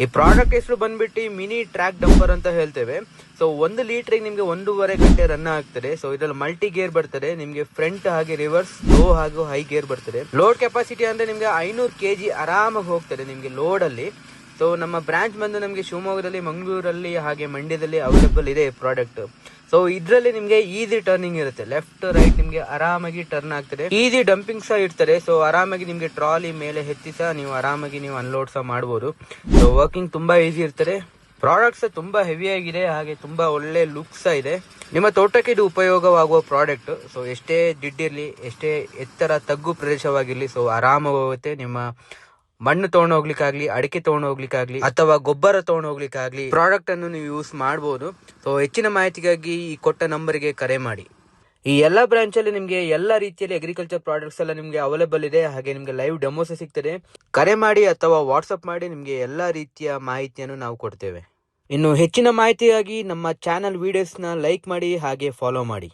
ಈ ಪ್ರಾಡಕ್ಟ್ ಹೆಸರು ಬಂದ್ಬಿಟ್ಟು ಮಿನಿ ಟ್ರ್ಯಾಕ್ ಡಂಪರ್ ಅಂತ ಹೇಳ್ತೇವೆ. ಸೊ 1 ಲೀಟರ್ ನಿಮ್ಗೆ 1.5 ಗಂಟೆ ರನ್ ಆಗ್ತದೆ. ಸೊ ಇದ್ರಲ್ಲಿ ಮಲ್ಟಿ ಗೇರ್ ಬರ್ತದೆ, ನಿಮ್ಗೆ ಫ್ರಂಟ್ ಹಾಗೆ ರಿವರ್ಸ್, ಲೋ ಹಾಗೂ ಹೈ ಗೇರ್ ಬರ್ತದೆ. ಲೋಡ್ ಕೆಪಾಸಿಟಿ ಅಂದ್ರೆ ನಿಮ್ಗೆ 500 kg ಆರಾಮಾಗಿ ಹೋಗ್ತದೆ ನಿಮ್ಗೆ ಲೋಡ್ ಅಲ್ಲಿ. ಸೊ ನಮ್ಮ ಬ್ರಾಂಚ್ ಬಂದು ನಮಗೆ ಶಿವಮೊಗ್ಗದಲ್ಲಿ, ಮಂಗಳೂರಲ್ಲಿ ಹಾಗೆ ಮಂಡ್ಯದಲ್ಲಿ ಅವೈಲೇಬಲ್ ಇದೆ ಪ್ರಾಡಕ್ಟ್. ಸೊ ಇದ್ರಲ್ಲಿ ನಿಮ್ಗೆ ಈಸಿ ಟರ್ನಿಂಗ್ ಇರುತ್ತೆ, ಲೆಫ್ಟ್ ರೈಟ್ ನಿಮ್ಗೆ ಆರಾಮಾಗಿ ಟರ್ನ್ ಆಗ್ತದೆ. ಈಸಿ ಡಂಪಿಂಗ್ ಸಹ ಇರ್ತದೆ. ಸೊ ಆರಾಮಾಗಿ ನಿಮ್ಗೆ ಟ್ರಾಲಿ ಮೇಲೆ ಎತ್ತಿ ಸಹ ನೀವು ಆರಾಮಾಗಿ ನೀವು ಅನ್ಲೋಡ್ ಸಹ ಮಾಡಬಹುದು. ಸೊ ವರ್ಕಿಂಗ್ ತುಂಬಾ ಈಸಿ ಇರ್ತದೆ. ಪ್ರಾಡಕ್ಟ್ಸ್ ತುಂಬಾ ಹೆವಿ ಆಗಿದೆ, ಹಾಗೆ ತುಂಬಾ ಒಳ್ಳೆ ಲುಕ್ಸ್ ಇದೆ. ನಿಮ್ಮ ತೋಟಕ್ಕೆ ಇದು ಉಪಯೋಗವಾಗುವ ಪ್ರಾಡಕ್ಟ್. ಸೊ ಎಷ್ಟೇ ದಿಡ್ಡಿರ್ಲಿ, ಎಷ್ಟೇ ಎತ್ತರ ತಗ್ಗು ಪ್ರದೇಶವಾಗಿರ್ಲಿ, ಸೊ ಆರಾಮಾಗಿ ಹೋಗುತ್ತೆ. ನಿಮ್ಮ ಮಣ್ಣು ತಗೊಂಡು ಹೋಗ್ಲಿಕ್ಕಾಗ್ಲಿ, ಅಡಿಕೆ ತಗೊಂಡು ಹೋಗ್ಲಿಕ್ಕಾಗ್ಲಿ, ಅಥವಾ ಗೊಬ್ಬರ ತಗೊಂಡು ಹೋಗ್ಲಿಕ್ಕಾಗ್ಲಿ ಪ್ರಾಡಕ್ಟ್ ಅನ್ನು ನೀವು ಯೂಸ್ ಮಾಡಬಹುದು. ಸೊ ಹೆಚ್ಚಿನ ಮಾಹಿತಿಗಾಗಿ ಈ ಕೊಟ್ಟ ನಂಬರ್ಗೆ ಕರೆ ಮಾಡಿ. ಈ ಎಲ್ಲಾ ಬ್ರಾಂಚ್ ಅಲ್ಲಿ ನಿಮ್ಗೆ ಎಲ್ಲಾ ರೀತಿಯಲ್ಲಿ ಅಗ್ರಿಕಲ್ಚರ್ ಪ್ರಾಡಕ್ಟ್ಸ್ ಎಲ್ಲ ನಿಮ್ಗೆ ಅವೈಲೇಬಲ್ ಇದೆ. ಹಾಗೆ ನಿಮ್ಗೆ ಲೈವ್ ಡೆಮೋಸ್ ಸಿಗ್ತದೆ. ಕರೆ ಮಾಡಿ ಅಥವಾ ವಾಟ್ಸ್ಆಪ್ ಮಾಡಿ ನಿಮ್ಗೆ ಎಲ್ಲಾ ರೀತಿಯ ಮಾಹಿತಿಯನ್ನು ನಾವು ಕೊಡ್ತೇವೆ. ಇನ್ನು ಹೆಚ್ಚಿನ ಮಾಹಿತಿಗಾಗಿ ನಮ್ಮ ಚಾನಲ್ ವಿಡಿಯೋಸ್ ನ ಲೈಕ್ ಮಾಡಿ ಹಾಗೆ ಫಾಲೋ ಮಾಡಿ.